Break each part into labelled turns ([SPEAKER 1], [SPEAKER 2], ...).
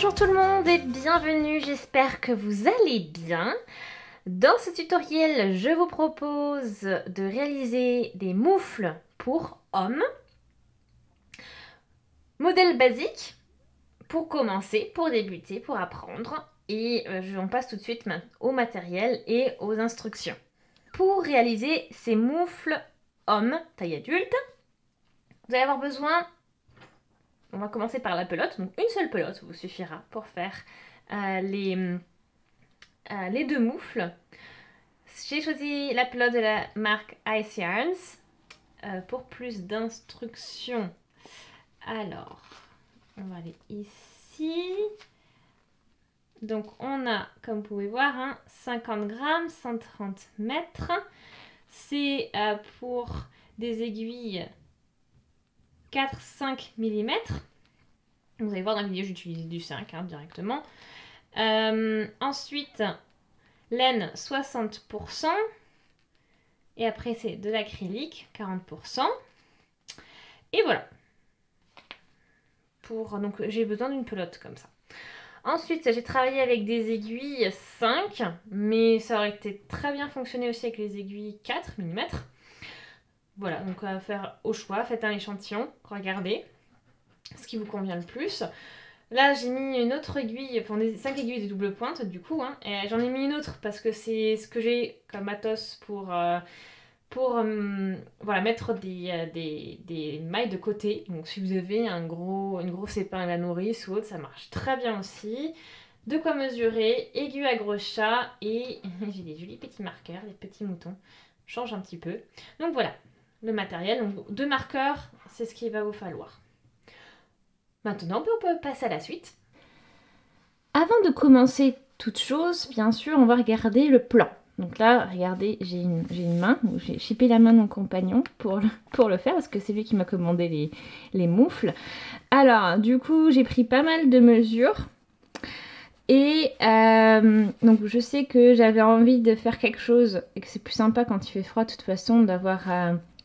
[SPEAKER 1] Bonjour tout le monde et bienvenue, j'espère que vous allez bien. Dans ce tutoriel, je vous propose de réaliser des moufles pour hommes. Modèle basique, pour commencer, pour débuter, pour apprendre. Et on passe tout de suite au matériel et aux instructions. Pour réaliser ces moufles hommes taille adulte, vous allez avoir besoin... On va commencer par la pelote, donc une seule pelote vous suffira pour faire les deux moufles. J'ai choisi la pelote de la marque Ice Yarns. Pour plus d'instructions, alors on va aller ici. Donc on a, comme vous pouvez voir, 50 grammes, 130 mètres. C'est pour des aiguilles 4-5 mm. Vous allez voir dans la vidéo, j'utilise du 5 directement. Ensuite, laine 60%. Et après, c'est de l'acrylique 40%. Et voilà. Donc, j'ai besoin d'une pelote comme ça. Ensuite, j'ai travaillé avec des aiguilles 5, mais ça aurait été très bien fonctionné aussi avec les aiguilles 4 mm. Voilà, donc on va faire au choix, faites un échantillon, regardez ce qui vous convient le plus. Là, j'ai mis une autre aiguille, enfin 5 aiguilles de double pointe du coup, et j'en ai mis une autre parce que c'est ce que j'ai comme matos pour voilà, mettre des mailles de côté. Donc si vous avez une grosse épingle à nourrice ou autre, ça marche très bien aussi. De quoi mesurer, aiguille à gros chat et j'ai des jolis petits marqueurs, des petits moutons. Change un petit peu. Donc voilà. Le matériel, donc 2 marqueurs, c'est ce qu'il va vous falloir. Maintenant, on peut passer à la suite. Avant de commencer toute chose, bien sûr, on va regarder le plan. Donc là, regardez, j'ai une main, j'ai chippé la main de mon compagnon pour le faire, parce que c'est lui qui m'a commandé les moufles. Alors, du coup, j'ai pris pas mal de mesures. Et donc je sais que j'avais envie de faire quelque chose, et que c'est plus sympa quand il fait froid de toute façon, d'avoir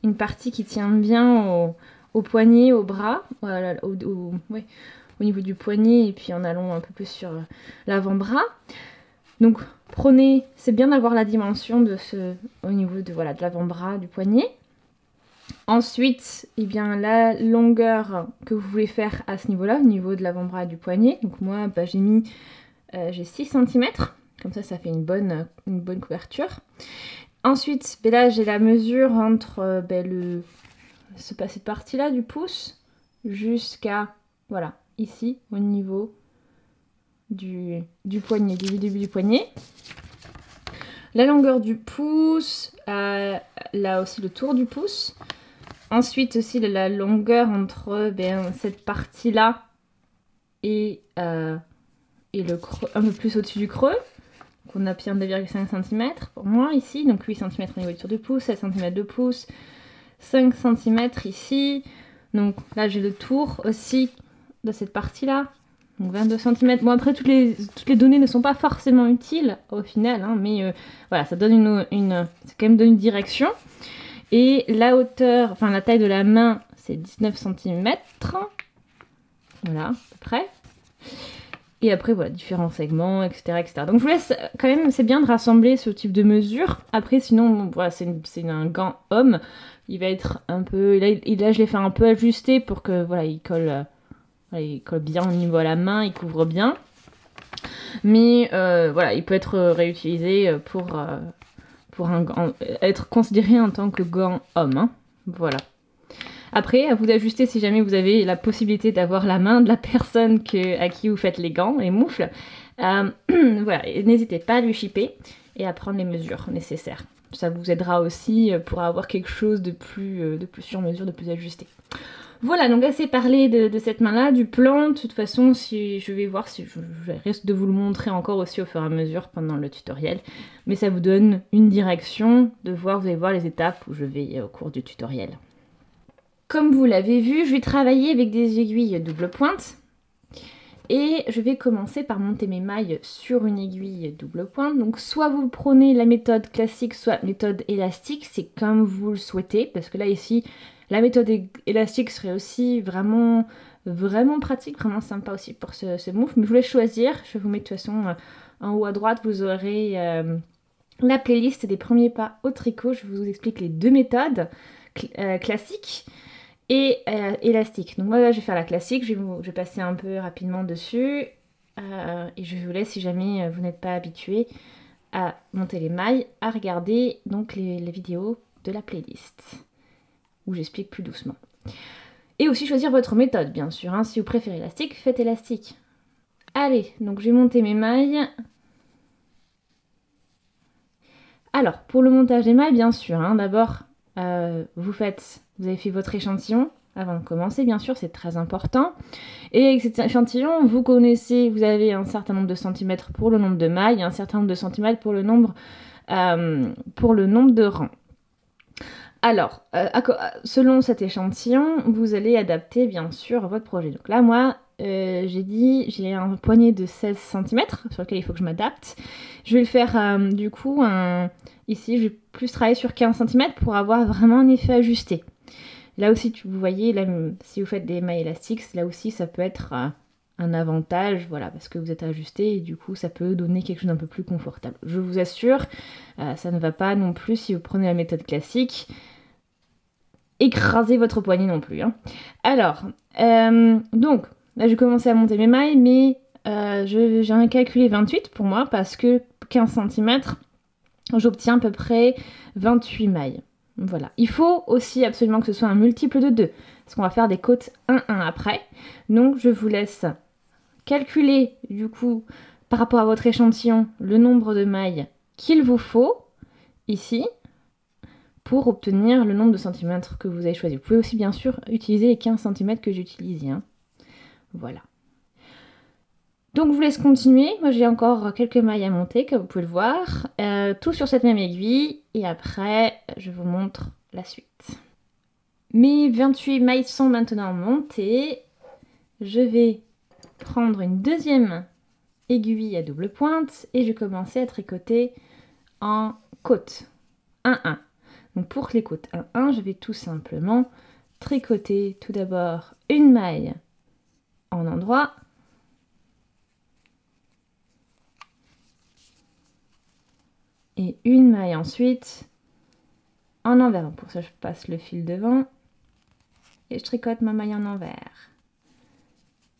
[SPEAKER 1] une partie qui tient bien au poignet, au bras, voilà, au niveau du poignet et puis en allant un peu plus sur l'avant-bras. Donc prenez, c'est bien d'avoir la dimension au niveau de l'avant-bras, du poignet. Ensuite, eh bien, la longueur que vous voulez faire à ce niveau-là, au niveau de l'avant-bras et du poignet. Donc moi, j'ai 6 cm, comme ça fait une bonne couverture. Ensuite, là j'ai la mesure entre cette partie-là du pouce jusqu'à, voilà, ici, au niveau du poignet, du début du poignet. La longueur du pouce, là aussi le tour du pouce. Ensuite aussi la longueur entre cette partie-là et le creux, un peu plus au-dessus du creux. Donc on obtient 2,5 cm pour moi ici, donc 8 cm au niveau du tour du pouce, 7 cm de pouce, 5 cm ici. Donc là j'ai le tour aussi de cette partie-là, donc 22 cm. Bon après toutes les données ne sont pas forcément utiles au final, mais voilà, ça donne c'est quand même donne une direction. Et la hauteur, enfin la taille de la main, c'est 19 cm. Voilà, à peu près. Et après, voilà, différents segments, etc., etc. Donc je vous laisse, quand même, c'est bien de rassembler ce type de mesures. Après, sinon, bon, voilà, c'est un gant homme. Il va être un peu... Là, je l'ai fait un peu ajuster pour que, voilà, il colle bien au niveau de la main, il couvre bien. Mais, voilà, il peut être réutilisé pour être considéré en tant que gant homme. Voilà. Après, à vous d'ajuster si jamais vous avez la possibilité d'avoir la main de la personne à qui vous faites les gants, les moufles. Voilà, n'hésitez pas à lui shipper et à prendre les mesures nécessaires. Ça vous aidera aussi pour avoir quelque chose de plus sur mesure, de plus ajusté. Voilà, donc assez parlé de cette main-là, du plan. De toute façon, je vais voir si je risque de vous le montrer encore aussi au fur et à mesure pendant le tutoriel. Mais ça vous donne une direction vous allez voir les étapes où je vais au cours du tutoriel. Comme vous l'avez vu, je vais travailler avec des aiguilles double pointe. Et je vais commencer par monter mes mailles sur une aiguille double pointe. Donc soit vous prenez la méthode classique, soit méthode élastique, c'est comme vous le souhaitez. Parce que là ici, la méthode élastique serait aussi vraiment
[SPEAKER 2] vraiment pratique, vraiment sympa aussi pour ce move. Mais je voulais choisir, je vais vous mettre de toute façon en haut à droite, vous aurez la playlist des premiers pas au tricot. Je vous explique les deux méthodes classiques et élastiques. Donc moi là, je vais faire la classique, je vais passer un peu rapidement dessus et je vous laisse, si jamais vous n'êtes pas habitué à monter les mailles, à regarder donc les vidéos de la playlist où j'explique plus doucement. Et aussi choisir votre méthode, bien sûr. Hein. Si vous préférez élastique, faites élastique. Allez, donc j'ai monté mes mailles. Alors, pour le montage des mailles, bien sûr, hein, d'abord, vous avez fait votre échantillon avant de commencer, bien sûr, c'est très important. Et avec cet échantillon, vous connaissez, vous avez un certain nombre de centimètres pour le nombre de mailles, et un certain nombre de centimètres pour le nombre de rangs. Alors, selon cet échantillon, vous allez adapter, bien sûr, votre projet. Donc là, moi, j'ai un poignet de 16 cm sur lequel il faut que je m'adapte. Je vais le faire, du coup, ici, je vais plus travailler sur 15 cm pour avoir vraiment un effet ajusté. Là aussi, vous voyez, là, si vous faites des mailles élastiques, là aussi, ça peut être un avantage, voilà, parce que vous êtes ajusté et du coup, ça peut donner quelque chose d'un peu plus confortable. Je vous assure, ça ne va pas non plus si vous prenez la méthode classique. Écraser votre poignet non plus. Hein. Alors, donc, là, j'ai commencé à monter mes mailles, mais j'ai calculé 28 pour moi parce que 15 cm, j'obtiens à peu près 28 mailles. Voilà. Il faut aussi absolument que ce soit un multiple de 2, parce qu'on va faire des côtes 1-1 après. Donc, je vous laisse calculer, du coup, par rapport à votre échantillon, le nombre de mailles qu'il vous faut, ici, pour obtenir le nombre de centimètres que vous avez choisi. Vous pouvez aussi, bien sûr, utiliser les 15 cm que j'utilise. Hein. Voilà. Donc, je vous laisse continuer. Moi, j'ai encore quelques mailles à monter, comme vous pouvez le voir. Tout sur cette même aiguille. Et après, je vous montre la suite. Mes 28 mailles sont maintenant montées. Je vais prendre une deuxième aiguille à double pointe et je vais commencer à tricoter en côte 1-1. Donc pour les côtes 1-1, je vais tout simplement tricoter tout d'abord une maille en endroit. Et une maille ensuite en envers. Pour ça, je passe le fil devant et je tricote ma maille en envers.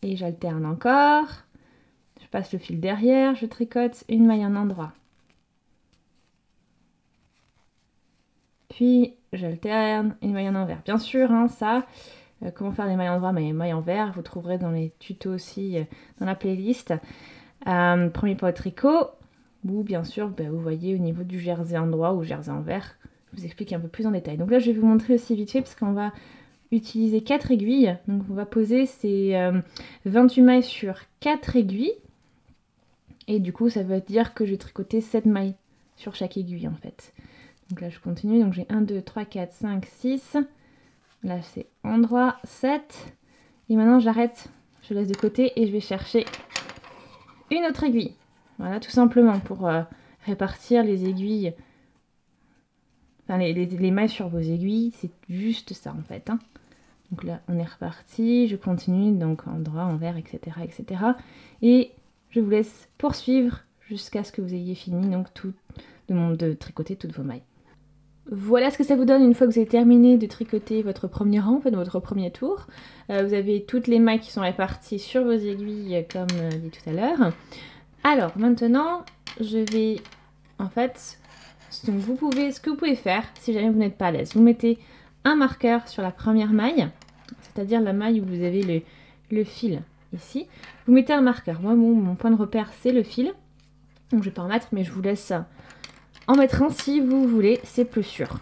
[SPEAKER 2] Et j'alterne encore. Je passe le fil derrière, je tricote une maille en endroit. Puis j'alterne une maille en envers. Bien sûr, hein, ça, comment faire des mailles en endroit, mais mailles envers, vous trouverez dans les tutos aussi, dans la playlist. Premier pas au tricot, ou bien sûr, vous voyez au niveau du jersey endroit ou jersey envers, je vous explique un peu plus en détail. Donc là, je vais vous montrer aussi vite fait, parce qu'on va utiliser 4 aiguilles. Donc on va poser ces 28 mailles sur 4 aiguilles. Et du coup, ça veut dire que je vais tricoter 7 mailles sur chaque aiguille en fait. Donc là, je continue. Donc j'ai 1, 2, 3, 4, 5, 6. Là, c'est endroit 7. Et maintenant, j'arrête. Je laisse de côté et je vais chercher une autre aiguille. Voilà, tout simplement pour répartir les aiguilles. Enfin, les mailles sur vos aiguilles. C'est juste ça en fait. Hein. Donc là, on est reparti. Je continue. Donc endroit, envers, etc., etc. Et je vous laisse poursuivre jusqu'à ce que vous ayez fini donc de tricoter toutes vos mailles. Voilà ce que ça vous donne une fois que vous avez terminé de tricoter votre premier rang, en fait, votre premier tour. Vous avez toutes les mailles qui sont réparties sur vos aiguilles comme dit tout à l'heure. Alors maintenant, je vais en fait, ce que vous pouvez faire si jamais vous n'êtes pas à l'aise, vous mettez un marqueur sur la première maille, c'est-à-dire la maille où vous avez le fil ici. Vous mettez un marqueur. Moi, mon point de repère, c'est le fil. Donc je vais pas en mettre, mais je vous laisse en mettre un si vous voulez, c'est plus sûr.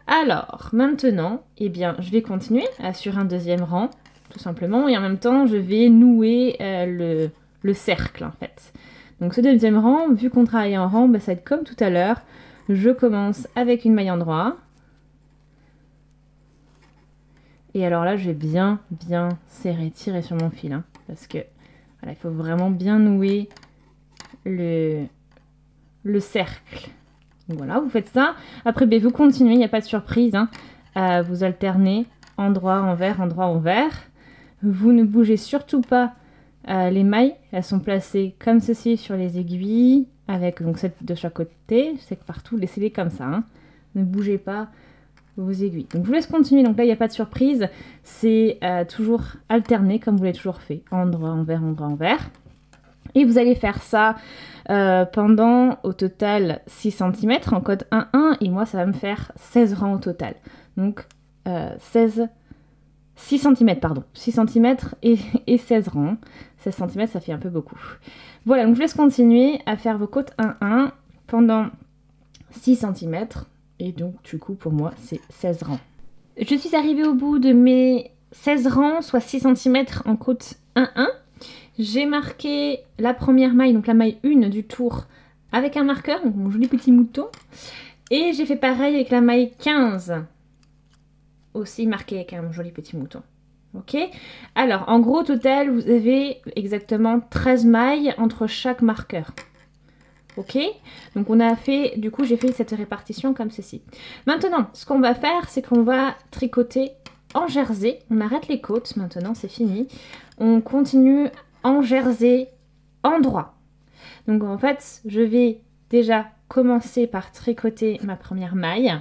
[SPEAKER 2] Alors, maintenant, eh bien, je vais continuer sur un deuxième rang, tout simplement, et en même temps, je vais nouer le cercle, en fait. Donc ce deuxième rang, vu qu'on travaille en rang, ça va être comme tout à l'heure. Je commence avec une maille endroit. Et alors là, je vais bien tirer sur mon fil, hein, parce que voilà, il faut vraiment bien nouer le cercle. Donc voilà, vous faites ça. Après, vous continuez, il n'y a pas de surprise. Hein. Vous alternez endroit, envers, endroit, envers. Vous ne bougez surtout pas les mailles. Elles sont placées comme ceci sur les aiguilles, avec donc celle de chaque côté. C'est que partout, laissez-les comme ça. Hein. Ne bougez pas vos aiguilles. Donc je vous laisse continuer. Donc là, il n'y a pas de surprise. C'est toujours alterné comme vous l'avez toujours fait. Endroit, envers, endroit, envers. Et vous allez faire ça pendant au total 6 cm en code 1-1. Et moi, ça va me faire 16 rangs au total. Donc 6 cm, pardon. 6 cm et 16 rangs. 16 cm, ça fait un peu beaucoup. Voilà, donc je vous laisse continuer à faire vos côtes 1-1 pendant 6 cm. Et donc, du coup, pour moi, c'est 16 rangs. Je suis arrivée au bout de mes 16 rangs, soit 6 cm en côte 1-1. J'ai marqué la première maille, donc la maille 1 du tour, avec un marqueur, donc mon joli petit mouton. Et j'ai fait pareil avec la maille 15, aussi marquée avec un joli petit mouton. Ok? Alors, en gros, au total, vous avez exactement 13 mailles entre chaque marqueur. Ok? Donc on a fait, du coup, j'ai fait cette répartition comme ceci. Maintenant, ce qu'on va faire, c'est qu'on va tricoter en jersey. On arrête les côtes, maintenant, c'est fini. On continue en jersey endroit. Donc en fait, je vais déjà commencer par tricoter ma première maille.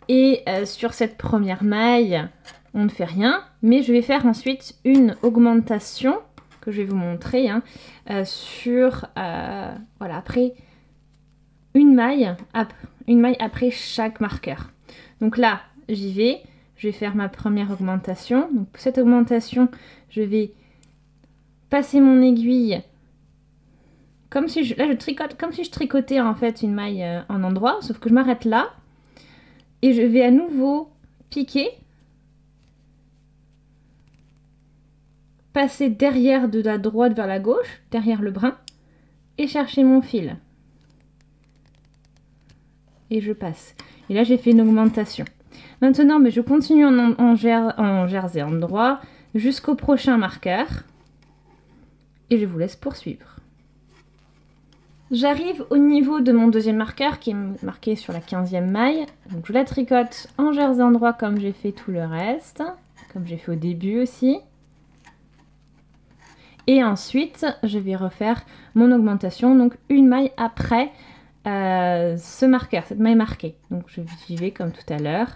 [SPEAKER 2] Et sur cette première maille, on ne fait rien, mais je vais faire ensuite une augmentation que je vais vous montrer hein, voilà, après une maille après chaque marqueur. Donc là, j'y vais, je vais faire ma première augmentation. Donc pour cette augmentation, je vais passer mon aiguille comme si je tricote, comme si je tricotais en fait une maille en endroit, sauf que je m'arrête là et je vais à nouveau piquer, passer derrière de la droite vers la gauche, derrière le brin, et chercher mon fil. Et je passe. Et là, j'ai fait une augmentation. Maintenant, mais je continue en jersey endroit jusqu'au prochain marqueur. Et je vous laisse poursuivre. J'arrive au niveau de mon deuxième marqueur qui est marqué sur la 15e maille. Donc je la tricote en jersey endroit comme j'ai fait tout le reste, comme j'ai fait au début aussi. Et ensuite, je vais refaire mon augmentation, donc une maille après ce marqueur, cette maille marquée. Donc j'y vais comme tout à l'heure.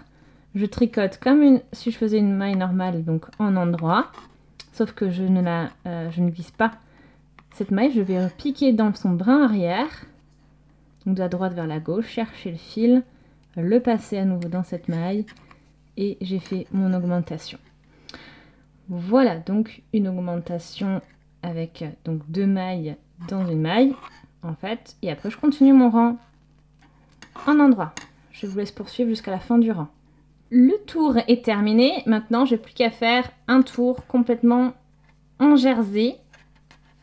[SPEAKER 2] Je tricote comme si je faisais une maille normale, donc en endroit. Sauf que je ne glisse pas cette maille, je vais piquer dans son brin arrière. Donc de la droite vers la gauche, chercher le fil, le passer à nouveau dans cette maille. Et j'ai fait mon augmentation. Voilà, donc une augmentation avec donc 2 mailles dans une maille, en fait. Et après, je continue mon rang en endroit. Je vous laisse poursuivre jusqu'à la fin du rang. Le tour est terminé. Maintenant, je n'ai plus qu'à faire un tour complètement en jersey,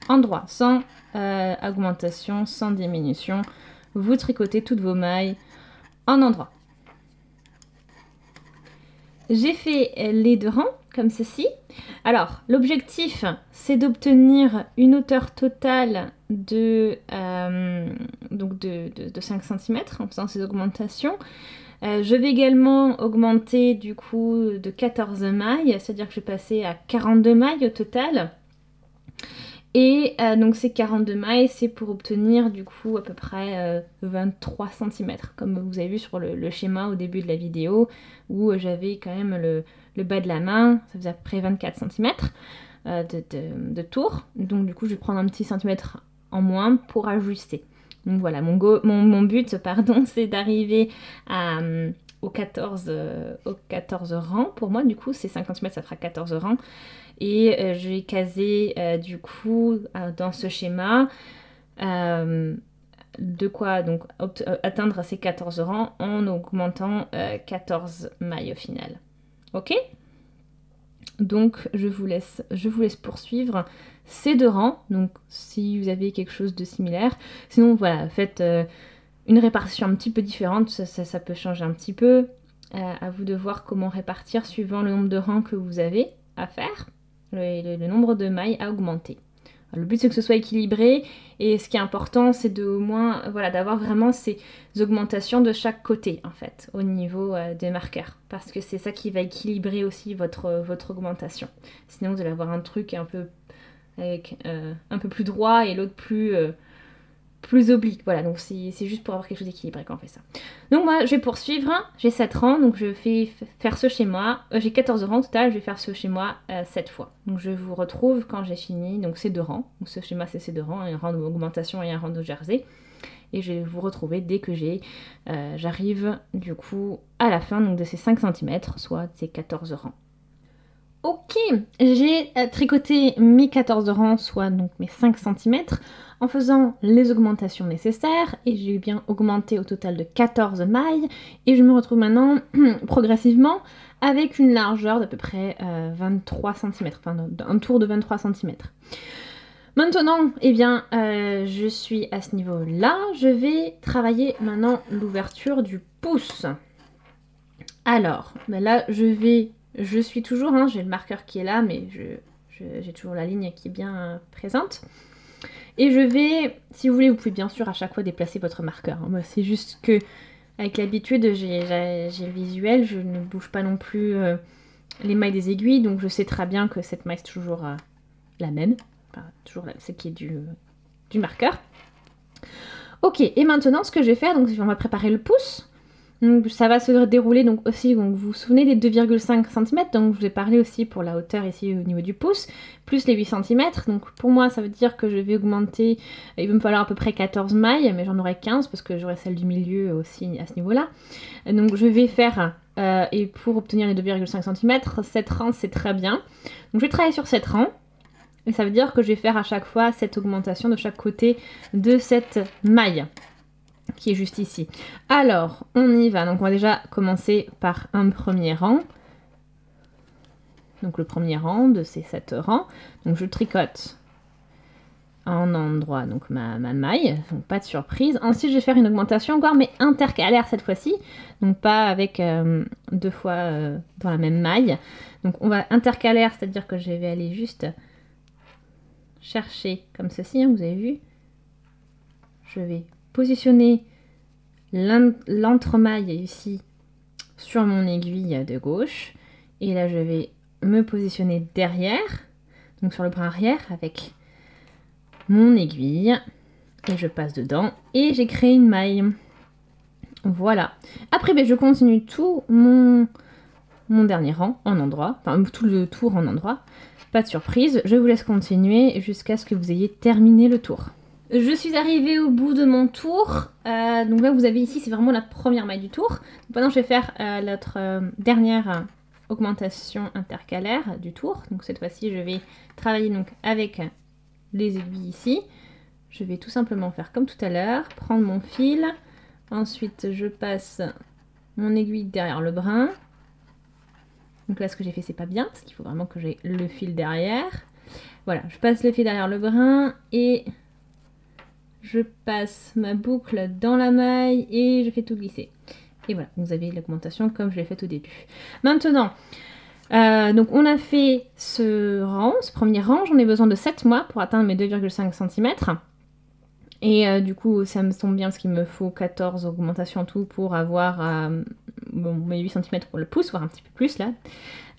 [SPEAKER 2] endroit, sans augmentation, sans diminution. Vous tricotez toutes vos mailles en endroit. J'ai fait les 2 rangs comme ceci. Alors, l'objectif, c'est d'obtenir une hauteur totale de 5 cm en faisant ces augmentations. Je vais également augmenter du coup de 14 mailles, c'est-à-dire que je vais passer à 42 mailles au total. Et donc ces 42 mailles, c'est pour obtenir du coup à peu près 23 cm, comme vous avez vu sur le schéma au début de la vidéo, où j'avais quand même le bas de la main, ça faisait à peu près 24 cm de tour. Donc du coup je vais prendre un petit centimètre en moins pour ajuster. Donc voilà, mon but, pardon, c'est d'arriver au 14 rangs. Pour moi, du coup, c'est 50 cm, ça fera 14 rangs. Et je vais caser, du coup, dans ce schéma, de quoi donc atteindre ces 14 rangs en augmentant 14 mailles au final. Ok ? Donc, je vous laisse poursuivre ces 2 rangs. Donc, si vous avez quelque chose de similaire. Sinon, voilà, faites une répartition un petit peu différente. Ça peut changer un petit peu. À vous de voir comment répartir suivant le nombre de rangs que vous avez à faire. Le nombre de mailles à augmenter. Le but c'est que ce soit équilibré et ce qui est important c'est de au moins voilà, d'avoir vraiment ces augmentations de chaque côté en fait au niveau des marqueurs parce que c'est ça qui va équilibrer aussi votre augmentation. Sinon vous allez avoir un truc un peu avec un peu plus droit et l'autre plus oblique. Voilà, donc c'est juste pour avoir quelque chose d'équilibré quand on fait ça. Donc moi, je vais poursuivre. J'ai 7 rangs, donc je vais faire ce chez moi. J'ai 14 rangs au total, je vais faire ce chez moi 7 fois. Donc je vous retrouve quand j'ai fini. Donc c'est 2 rangs. Donc ce schéma, c'est ces 2 rangs, un rang d'augmentation et un rang de jersey. Et je vais vous retrouver dès que j'arrive du coup à la fin donc, de ces 5 cm, soit ces 14 rangs. Ok, j'ai tricoté mes 14 rangs, soit donc mes 5 cm, en faisant les augmentations nécessaires, et j'ai bien augmenté au total de 14 mailles, et je me retrouve maintenant progressivement avec une largeur d'à peu près 23 cm, enfin un tour de 23 cm. Maintenant, eh bien, je suis à ce niveau-là, je vais travailler maintenant l'ouverture du pouce. Alors, ben là, je suis toujours, hein, j'ai le marqueur qui est là, mais j'ai toujours la ligne qui est bien présente. Et je vais, si vous voulez, vous pouvez bien sûr à chaque fois déplacer votre marqueur. Hein. C'est juste que, avec l'habitude, j'ai le visuel, je ne bouge pas non plus les mailles des aiguilles, donc je sais très bien que cette maille c'est toujours la même, enfin, toujours celle qui est du marqueur. Ok, et maintenant ce que je vais faire, donc on va préparer le pouce. Donc, ça va se dérouler donc aussi, donc vous vous souvenez des 2,5 cm, donc je vous ai parlé aussi pour la hauteur ici au niveau du pouce, plus les 8 cm, donc pour moi ça veut dire que je vais augmenter, il va me falloir à peu près 14 mailles, mais j'en aurai 15 parce que j'aurai celle du milieu aussi à ce niveau-là. Donc je vais faire, et pour obtenir les 2,5 cm, 7 rangs c'est très bien. Donc je vais travailler sur 7 rangs, et ça veut dire que je vais faire à chaque fois cette augmentation de chaque côté de cette maille qui est juste ici. Alors, on y va. Donc, on va déjà commencer par un premier rang. Donc, le premier rang de ces 7 rangs. Donc, je tricote en endroit donc ma maille. Donc, pas de surprise. Ensuite, je vais faire une augmentation encore, mais intercalaire cette fois-ci. Donc, pas avec 2 fois dans la même maille. Donc, on va intercalaire, c'est-à-dire que je vais aller juste chercher comme ceci, hein, vous avez vu. Je vais positionner l'entremaille ici sur mon aiguille de gauche et là je vais me positionner derrière, donc sur le bras arrière avec mon aiguille et je passe dedans et j'ai créé une maille. Voilà. Après je continue tout mon dernier rang en endroit, enfin tout le tour en endroit. Pas de surprise, je vous laisse continuer jusqu'à ce que vous ayez terminé le tour. Je suis arrivée au bout de mon tour, donc là vous avez ici, c'est vraiment la première maille du tour. Donc maintenant je vais faire notre dernière augmentation intercalaire du tour. Donc cette fois-ci je vais travailler donc avec les aiguilles ici. Je vais tout simplement faire comme tout à l'heure, prendre mon fil, ensuite je passe mon aiguille derrière le brin. Donc là ce que j'ai fait c'est pas bien, parce qu'il faut vraiment que j'ai le fil derrière. Voilà, je passe le fil derrière le brin et je passe ma boucle dans la maille et je fais tout glisser. Et voilà, vous avez l'augmentation comme je l'ai faite au début. Maintenant, donc on a fait ce rang, ce premier rang. J'en ai besoin de 7 mois pour atteindre mes 2,5 cm. Et du coup, ça me tombe bien parce qu'il me faut 14 augmentations en tout pour avoir mes 8 cm pour le pouce, voire un petit peu plus là.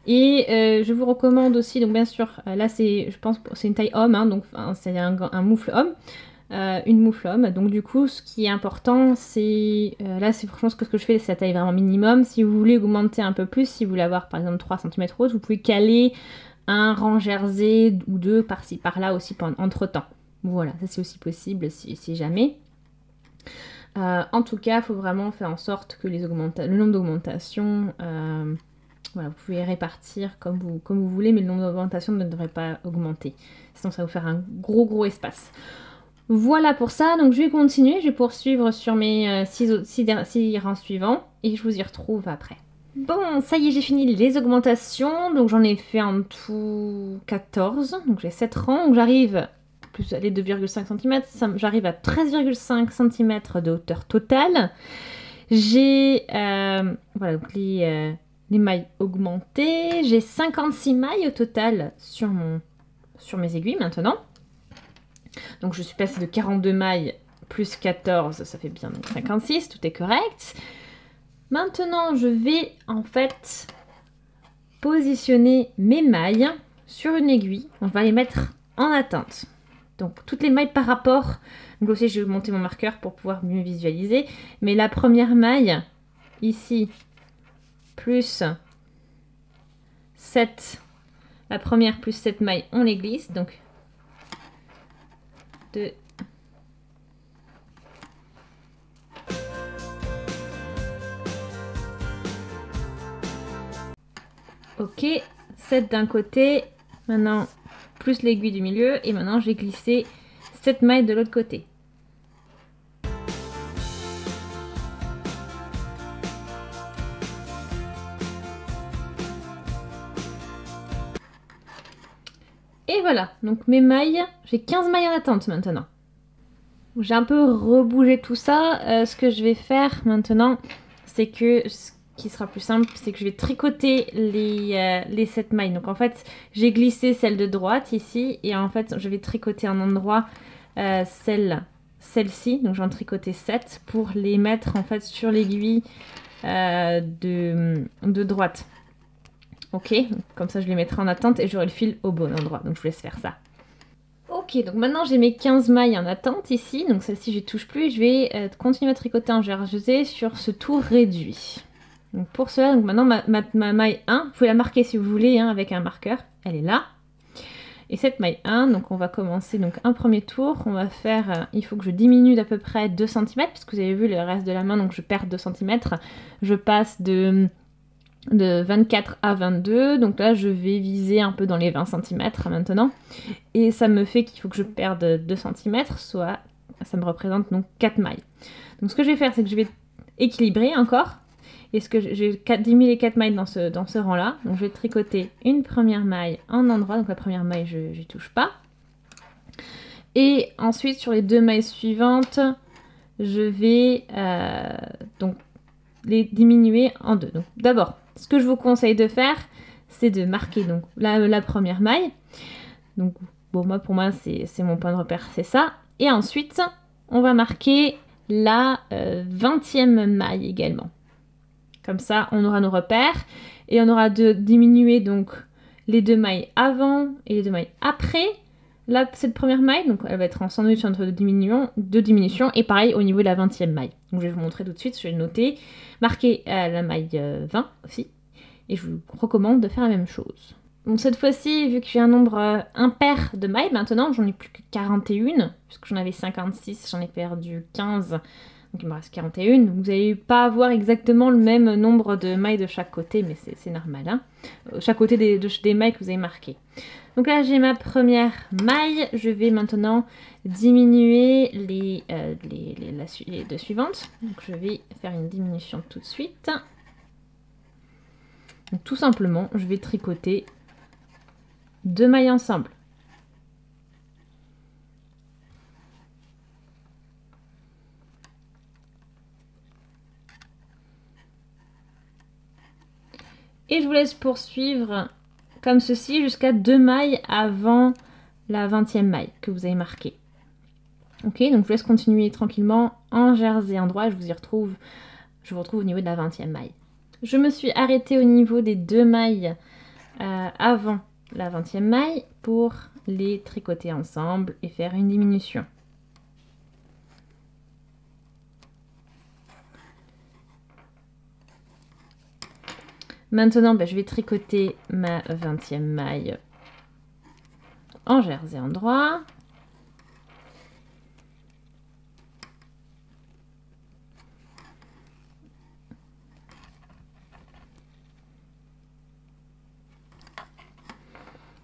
[SPEAKER 2] Et je vous recommande aussi, donc bien sûr, là c'est, je pense, c'est une taille homme, hein, donc c'est un moufle homme. Une moufle homme. Donc du coup, ce qui est important, c'est... là, c'est franchement ce que je fais, c'est la taille vraiment minimum. Si vous voulez augmenter un peu plus, si vous voulez avoir par exemple 3 cm haute, vous pouvez caler un rang jersey ou 2 par-ci par-là aussi entre temps. Voilà, ça c'est aussi possible si jamais. En tout cas, il faut vraiment faire en sorte que le nombre d'augmentations... voilà, vous pouvez répartir comme vous voulez, mais le nombre d'augmentations ne devrait pas augmenter. Sinon, ça va vous faire un gros espace. Voilà pour ça, donc je vais continuer, je vais poursuivre sur mes 6 rangs suivants et je vous y retrouve après. Bon, ça y est, j'ai fini les augmentations, donc j'en ai fait en tout 14, donc j'ai 7 rangs, donc j'arrive, plus les 2,5 cm, j'arrive à 13,5 cm de hauteur totale. J'ai voilà, donc les mailles augmentées, j'ai 56 mailles au total sur mes aiguilles maintenant. Donc je suis passée de 42 mailles plus 14, ça fait bien donc 56, tout est correct. Maintenant, je vais en fait positionner mes mailles sur une aiguille. On va les mettre en attente. Donc toutes les mailles par rapport. Donc aussi, je vais monter mon marqueur pour pouvoir mieux visualiser. Mais la première maille, ici, plus 7. La première plus 7 mailles, on les glisse. Donc 2. Ok, 7 d'un côté, maintenant plus l'aiguille du milieu, et maintenant j'ai glissé 7 mailles de l'autre côté. Et voilà, donc mes mailles, j'ai 15 mailles en attente maintenant. J'ai un peu rebougé tout ça, ce que je vais faire maintenant, c'est que qui sera plus simple, c'est que je vais tricoter les 7 mailles. Donc en fait, j'ai glissé celle de droite ici, et en fait, je vais tricoter un endroit celle-ci. Donc j'en tricoter 7 pour les mettre en fait sur l'aiguille de droite. Ok, comme ça je les mettrai en attente et j'aurai le fil au bon endroit. Donc je vous laisse faire ça. Ok, donc maintenant j'ai mes 15 mailles en attente ici. Donc celle-ci je ne touche plus. Je vais continuer à tricoter en jersey sur ce tour réduit. Donc pour cela, donc maintenant ma maille 1, vous pouvez la marquer si vous voulez hein, avec un marqueur, elle est là. Et cette maille 1, donc on va commencer donc un premier tour, on va faire, il faut que je diminue d'à peu près 2 cm, puisque vous avez vu le reste de la main, donc je perds 2 cm. Je passe de 24 à 22, donc là je vais viser un peu dans les 20 cm maintenant. Et ça me fait qu'il faut que je perde 2 cm, soit ça me représente donc 4 mailles. Donc ce que je vais faire, c'est que je vais équilibrer encore. Et ce que j'ai diminué les 4 mailles dans ce rang-là. Donc je vais tricoter une première maille en endroit. Donc la première maille, je n'y touche pas. Et ensuite, sur les 2 mailles suivantes, je vais donc les diminuer en 2. Donc d'abord, ce que je vous conseille de faire, c'est de marquer donc la première maille. Donc bon, pour moi, c'est mon point de repère, c'est ça. Et ensuite, on va marquer la 20e maille également. Comme ça, on aura nos repères et on aura de diminuer donc les 2 mailles avant et les 2 mailles après cette première maille. Donc elle va être en sandwich entre deux diminutions et pareil au niveau de la 20e maille. Donc je vais vous montrer tout de suite, je vais le noter. Marquer la maille 20 aussi et je vous recommande de faire la même chose. Donc cette fois-ci, vu que j'ai un nombre impair de mailles, maintenant j'en ai plus que 41, puisque j'en avais 56, j'en ai perdu 15. Donc il me reste 41, donc vous n'allez pas avoir exactement le même nombre de mailles de chaque côté, mais c'est normal, hein, chaque côté des mailles que vous avez marquées. Donc là j'ai ma première maille, je vais maintenant diminuer les 2 suivantes. Donc je vais faire une diminution tout de suite. Donc tout simplement, je vais tricoter 2 mailles ensemble. Et je vous laisse poursuivre comme ceci jusqu'à 2 mailles avant la 20e maille que vous avez marquée. Ok, donc je vous laisse continuer tranquillement en jersey endroit. Je vous retrouve au niveau de la 20e maille. Je me suis arrêtée au niveau des 2 mailles avant la 20e maille pour les tricoter ensemble et faire une diminution. Maintenant, je vais tricoter ma 20e maille en jersey endroit.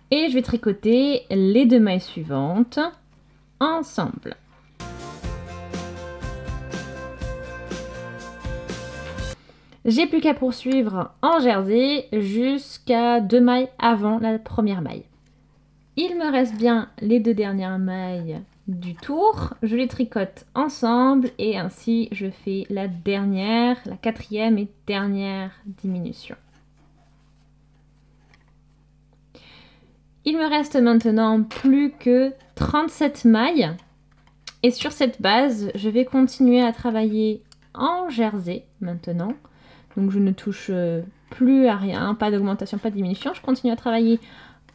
[SPEAKER 2] Et je vais tricoter les 2 mailles suivantes ensemble. J'ai plus qu'à poursuivre en jersey jusqu'à 2 mailles avant la première maille. Il me reste bien les 2 dernières mailles du tour. Je les tricote ensemble et ainsi je fais la 4e et dernière diminution. Il me reste maintenant plus que 37 mailles. Et sur cette base, je vais continuer à travailler en jersey maintenant. Donc je ne touche plus à rien, pas d'augmentation, pas de diminution. Je continue à travailler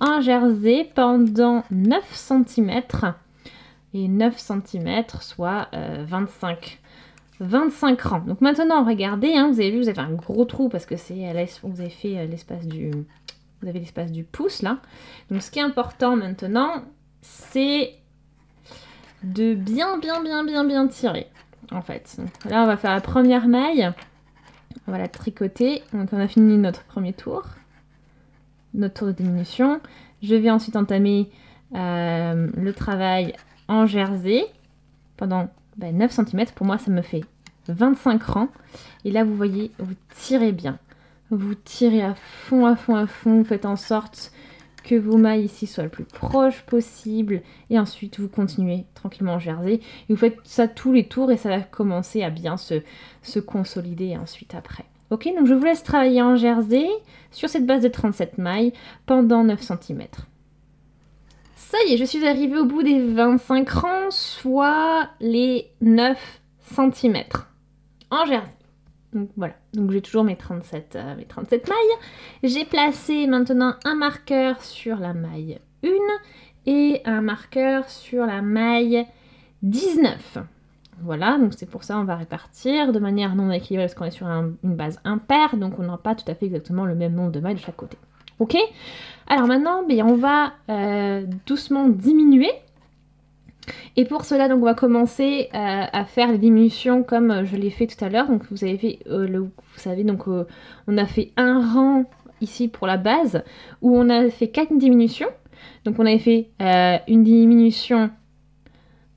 [SPEAKER 2] en jersey pendant 9 cm. Et 9 cm, soit 25 rangs. Donc maintenant, regardez, hein, vous avez vu, vous avez un gros trou parce que vous avez fait l'espace du... Vous avez l'espace du pouce là. Donc ce qui est important maintenant, c'est de bien tirer en fait. Donc, là on va faire la première maille. On va la tricoter. Donc on a fini notre premier tour. Notre tour de diminution. Je vais ensuite entamer le travail en jersey pendant 9 cm. Pour moi ça me fait 25 rangs. Et là vous voyez, vous tirez bien. Vous tirez à fond, vous faites en sorte que vos mailles ici soient le plus proches possible. Et ensuite, vous continuez tranquillement en jersey. Et vous faites ça tous les tours et ça va commencer à bien se consolider ensuite après. Ok, donc je vous laisse travailler en jersey sur cette base de 37 mailles pendant 9 cm. Ça y est, je suis arrivée au bout des 25 rangs, soit les 9 cm en jersey. Donc voilà, donc j'ai toujours mes 37 mailles. J'ai placé maintenant un marqueur sur la maille 1 et un marqueur sur la maille 19. Voilà, donc c'est pour ça on va répartir de manière non équilibrée parce qu'on est sur une base impaire, donc on n'aura pas tout à fait exactement le même nombre de mailles de chaque côté. Ok? Alors maintenant, on va doucement diminuer. Et pour cela, donc, on va commencer à faire les diminutions comme je l'ai fait tout à l'heure. Donc vous avez fait, vous savez, donc on a fait un rang ici pour la base où on a fait 4 diminutions. Donc on avait fait une diminution,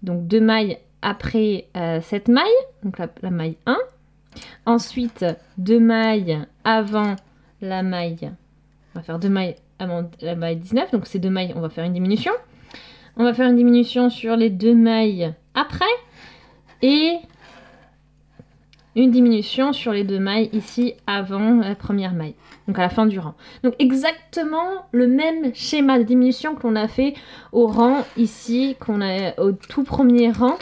[SPEAKER 2] donc 2 mailles après cette maille, donc la maille 1. Ensuite 2 mailles avant la maille, on va faire 2 mailles avant la maille 19. Donc ces 2 mailles, on va faire une diminution. On va faire une diminution sur les 2 mailles après et une diminution sur les 2 mailles ici avant la première maille, donc à la fin du rang. Donc exactement le même schéma de diminution que l'on a fait au rang ici, au tout premier rang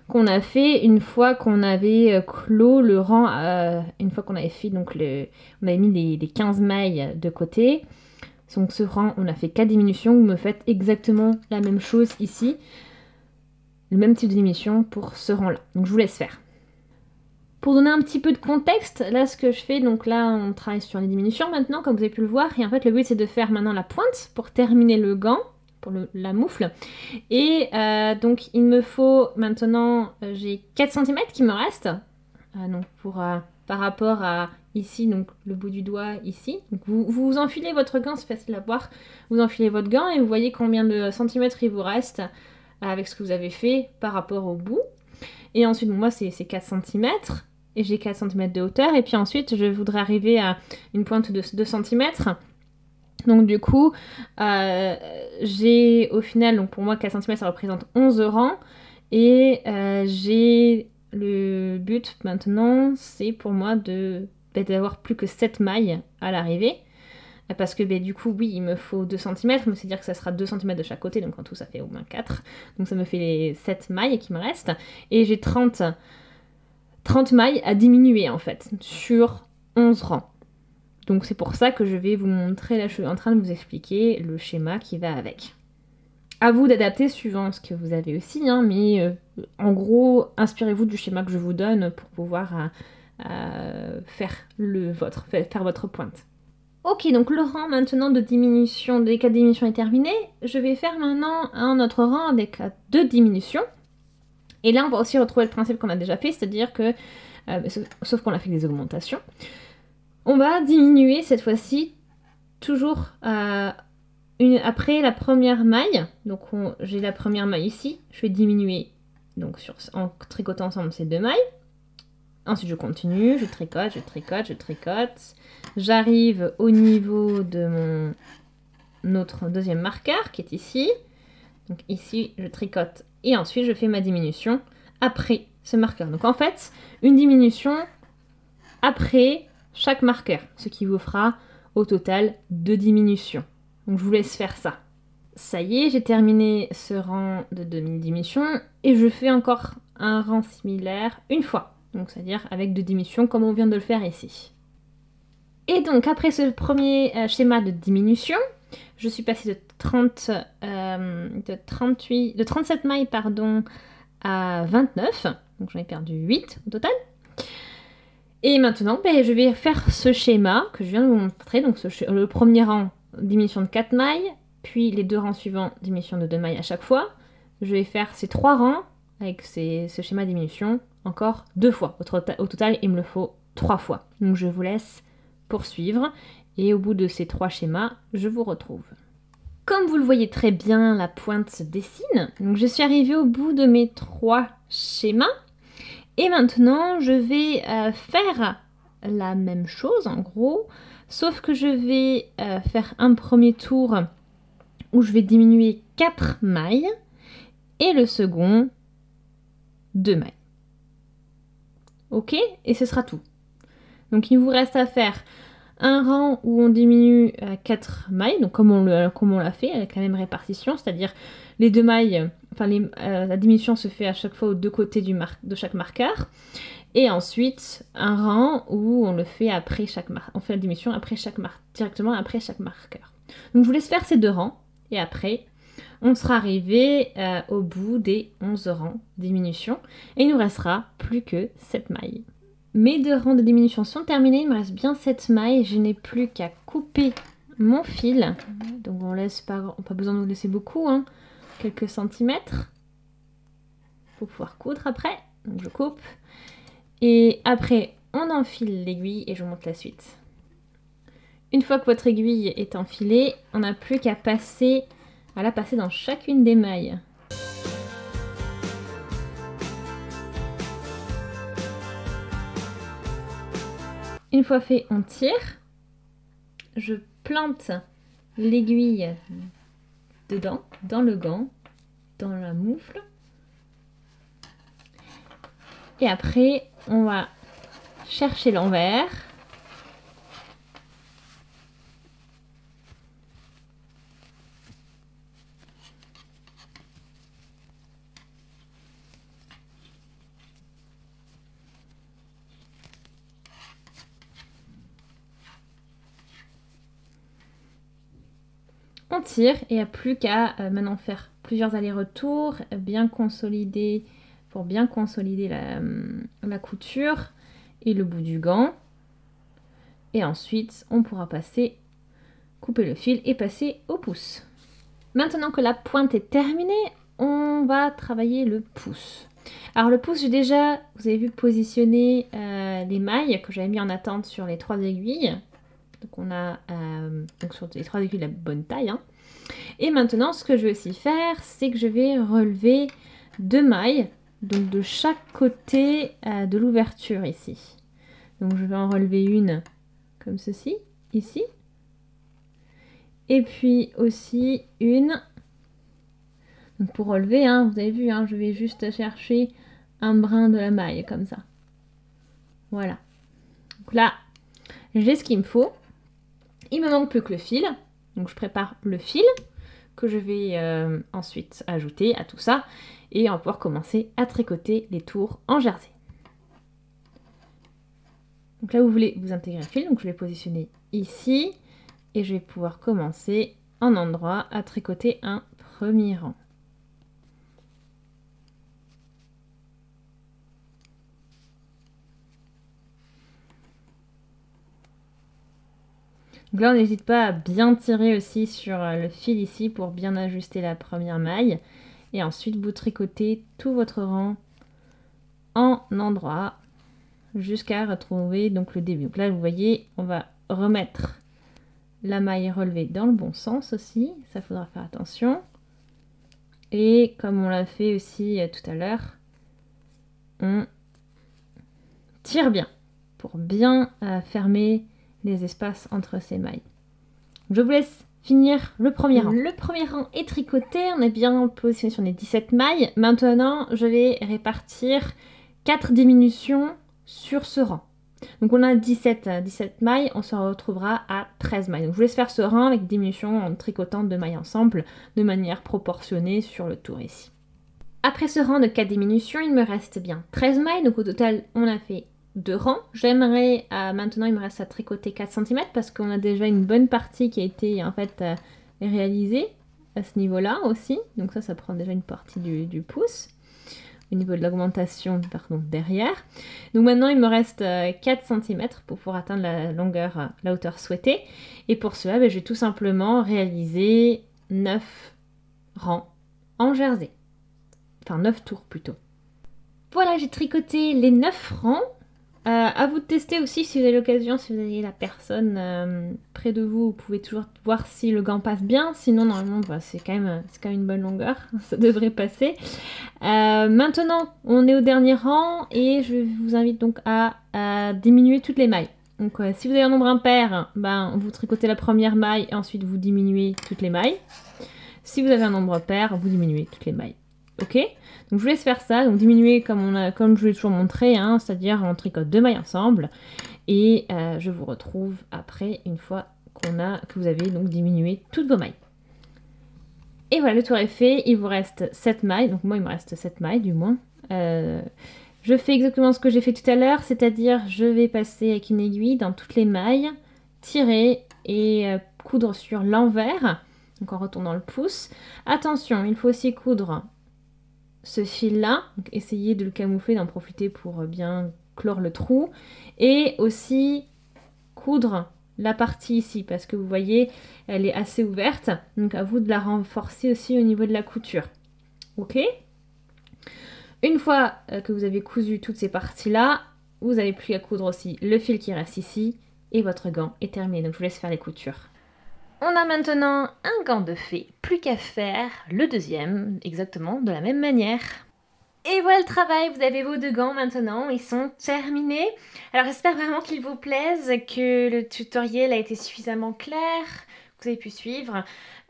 [SPEAKER 2] qu'on a fait une fois qu'on avait clos le rang, une fois qu'on avait fait, donc on avait mis les 15 mailles de côté. Donc ce rang, on a fait 4 diminutions, vous me faites exactement la même chose ici. Le même type de diminution pour ce rang-là. Donc je vous laisse faire. Pour donner un petit peu de contexte, là ce que je fais, donc là on travaille sur les diminutions maintenant, comme vous avez pu le voir. Et en fait le but c'est de faire maintenant la pointe pour terminer le gant, pour la moufle. Et donc il me faut maintenant, j'ai 4 cm qui me restent. Donc par rapport à ici, donc le bout du doigt ici. Donc vous enfilez votre gant, c'est facile à voir. Vous enfilez votre gant et vous voyez combien de centimètres il vous reste avec ce que vous avez fait par rapport au bout. Et ensuite, moi c'est 4 cm et j'ai 4 cm de hauteur. Et puis ensuite, je voudrais arriver à une pointe de 2 cm. Donc du coup, j'ai au final, donc pour moi 4 cm ça représente 11 rangs. Et j'ai... Le but maintenant, c'est pour moi d'avoir plus que 7 mailles à l'arrivée. Parce que du coup, oui, il me faut 2 cm, mais c'est-à-dire que ça sera 2 cm de chaque côté, donc en tout ça fait au moins 4. Donc ça me fait les 7 mailles qui me restent. Et j'ai 30 mailles à diminuer en fait, sur 11 rangs. Donc c'est pour ça que je vais vous montrer, là je suis en train de vous expliquer le schéma qui va avec. À vous d'adapter suivant ce que vous avez aussi, hein, mais en gros, inspirez-vous du schéma que je vous donne pour pouvoir faire votre pointe. Ok, donc le rang maintenant de diminution, des 4 diminutions est terminé. Je vais faire maintenant un autre rang avec 2 diminutions. Et là, on va aussi retrouver le principe qu'on a déjà fait, c'est-à-dire que, sauf qu'on a fait des augmentations, on va diminuer cette fois-ci toujours après la première maille. Donc j'ai la première maille ici, je vais diminuer donc en tricotant ensemble ces 2 mailles. Ensuite je continue, je tricote, je tricote, je tricote. J'arrive au niveau de notre deuxième marqueur qui est ici. Donc ici je tricote et ensuite je fais ma diminution après ce marqueur. Donc en fait une diminution après chaque marqueur, ce qui vous fera au total 2 diminutions. Donc je vous laisse faire ça. ça y est, j'ai terminé ce rang de demi-diminution et je fais encore un rang similaire une fois. Donc c'est-à-dire avec 2 diminutions comme on vient de le faire ici. Et donc après ce premier schéma de diminution, je suis passée de 37 mailles à 29. Donc j'en ai perdu 8 au total. Et maintenant, je vais faire ce schéma que je viens de vous montrer. Donc le premier rang, diminution de 4 mailles, puis les 2 rangs suivants, diminution de 2 mailles à chaque fois. Je vais faire ces 3 rangs avec ce schéma de diminution encore 2 fois. Au total, il me le faut 3 fois. Donc je vous laisse poursuivre et au bout de ces 3 schémas, je vous retrouve. Comme vous le voyez très bien, la pointe se dessine. Donc je suis arrivée au bout de mes 3 schémas. Et maintenant, je vais faire la même chose en gros, sauf que je vais faire un premier tour où je vais diminuer 4 mailles et le second 2 mailles. Ok? Et ce sera tout. Donc il vous reste à faire un rang où on diminue 4 mailles, donc comme on l'a fait avec la même répartition, c'est-à-dire les 2 mailles, la diminution se fait à chaque fois aux 2 côtés de chaque marqueur. Et ensuite, un rang où on le fait après chaque on fait la diminution directement après chaque marqueur. Donc je vous laisse faire ces 2 rangs et après on sera arrivé au bout des 11 rangs de diminution et il nous restera plus que 7 mailles. Mes 2 rangs de diminution sont terminés, il me reste bien 7 mailles, je n'ai plus qu'à couper mon fil. Donc on laisse pas besoin de nous laisser beaucoup, hein, quelques centimètres pour pouvoir coudre après. Donc je coupe. Et après, on enfile l'aiguille et je vous montre la suite. Une fois que votre aiguille est enfilée, on n'a plus qu'à la passer dans chacune des mailles. Une fois fait, on tire. Je plante l'aiguille dedans, dans le gant, dans la moufle. Et après, on va chercher l'envers. On tire et il n'y a plus qu'à maintenant faire plusieurs allers-retours, pour bien consolider la couture et le bout du gant. Et ensuite, on pourra couper le fil et passer au pouce. Maintenant que la pointe est terminée, on va travailler le pouce. Alors le pouce, vous avez vu, positionner les mailles que j'avais mis en attente sur les 3 aiguilles. Donc on a sur les 3 aiguilles la bonne taille. Hein. Et maintenant, ce que je vais aussi faire, c'est que je vais relever 2 mailles, donc de chaque côté de l'ouverture ici. Donc je vais en relever une comme ceci, ici. Et puis aussi une. Donc pour relever, hein, vous avez vu, hein, je vais juste chercher un brin de la maille comme ça. Voilà. Donc là, j'ai ce qu'il me faut. Il me manque plus que le fil. Donc je prépare le fil que je vais ensuite ajouter à tout ça. Et on va pouvoir commencer à tricoter les tours en jersey. Donc là, vous voulez vous intégrer le fil. Donc je vais positionner ici. Et je vais pouvoir commencer en endroit à tricoter un premier rang. Donc là, on n'hésite pas à bien tirer aussi sur le fil ici pour bien ajuster la première maille. Et ensuite, vous tricotez tout votre rang en endroit jusqu'à retrouver donc le début. Donc là, vous voyez, on va remettre la maille relevée dans le bon sens aussi. Ça, faudra faire attention. Et comme on l'a fait aussi tout à l'heure, on tire bien pour bien fermer les espaces entre ces mailles. Je vous laisse finir le premier rang. Le premier rang est tricoté, on est bien positionné sur les 17 mailles. Maintenant, je vais répartir 4 diminutions sur ce rang. Donc on a 17 mailles, on se retrouvera à 13 mailles. Donc je vous laisse faire ce rang avec diminution en tricotant 2 mailles ensemble de manière proportionnée sur le tour ici. Après ce rang de 4 diminutions, il me reste bien 13 mailles, donc au total on a fait 2 rangs. J'aimerais, maintenant il me reste à tricoter 4 cm parce qu'on a déjà une bonne partie qui a été en fait réalisée à ce niveau-là aussi. Donc ça prend déjà une partie du pouce au niveau de l'augmentation derrière. Donc maintenant il me reste 4 cm pour pouvoir atteindre la longueur, la hauteur souhaitée. Et pour cela, je vais tout simplement réaliser 9 rangs en jersey. Enfin 9 tours plutôt. Voilà, j'ai tricoté les 9 rangs. À vous de tester aussi si vous avez l'occasion, si vous avez la personne près de vous, vous pouvez toujours voir si le gant passe bien. Sinon, normalement, c'est quand même une bonne longueur, ça devrait passer. Maintenant, on est au dernier rang et je vous invite donc à diminuer toutes les mailles. Donc, si vous avez un nombre impair, vous tricotez la première maille et ensuite vous diminuez toutes les mailles. Si vous avez un nombre pair, vous diminuez toutes les mailles. Ok, donc je vous laisse faire ça, donc diminuer comme je vous l'ai toujours montré, c'est-à-dire on tricote 2 mailles ensemble et je vous retrouve après une fois que vous avez donc diminué toutes vos mailles. Et voilà, le tour est fait, il vous reste 7 mailles, donc moi il me reste 7 mailles du moins. Je fais exactement ce que j'ai fait tout à l'heure, c'est-à-dire je vais passer avec une aiguille dans toutes les mailles, tirer et coudre sur l'envers, donc en retournant le pouce. Attention, il faut aussi coudre ce fil là, donc essayez de le camoufler, d'en profiter pour bien clore le trou et aussi coudre la partie ici parce que vous voyez elle est assez ouverte, donc à vous de la renforcer aussi au niveau de la couture. Ok, une fois que vous avez cousu toutes ces parties là, vous n'avez plus à coudre aussi le fil qui reste ici et votre gant est terminé, donc je vous laisse faire les coutures. On a maintenant un gant de fée, plus qu'à faire le deuxième, exactement de la même manière. Et voilà le travail, vous avez vos 2 gants maintenant, ils sont terminés. Alors j'espère vraiment qu'il vous plaise, que le tutoriel a été suffisamment clair, que vous avez pu suivre.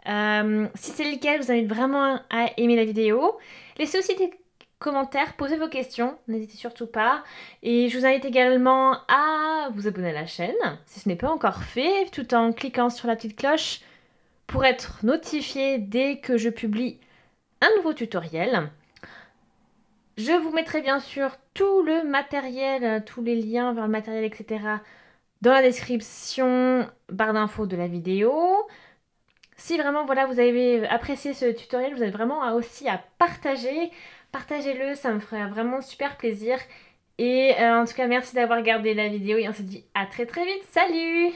[SPEAKER 2] Si c'est le cas, je vous invite vraiment à aimer la vidéo. Laissez aussi des commentaires, posez vos questions, n'hésitez surtout pas. Et je vous invite également à vous abonner à la chaîne, si ce n'est pas encore fait, tout en cliquant sur la petite cloche pour être notifié dès que je publie un nouveau tutoriel. Je vous mettrai bien sûr tout le matériel, tous les liens vers le matériel, etc. dans la description, barre d'infos de la vidéo. Si vraiment voilà, vous avez apprécié ce tutoriel, vous êtes vraiment aussi à partager. Partagez-le, ça me ferait vraiment super plaisir. Et en tout cas, merci d'avoir regardé la vidéo et on se dit à très très vite. Salut!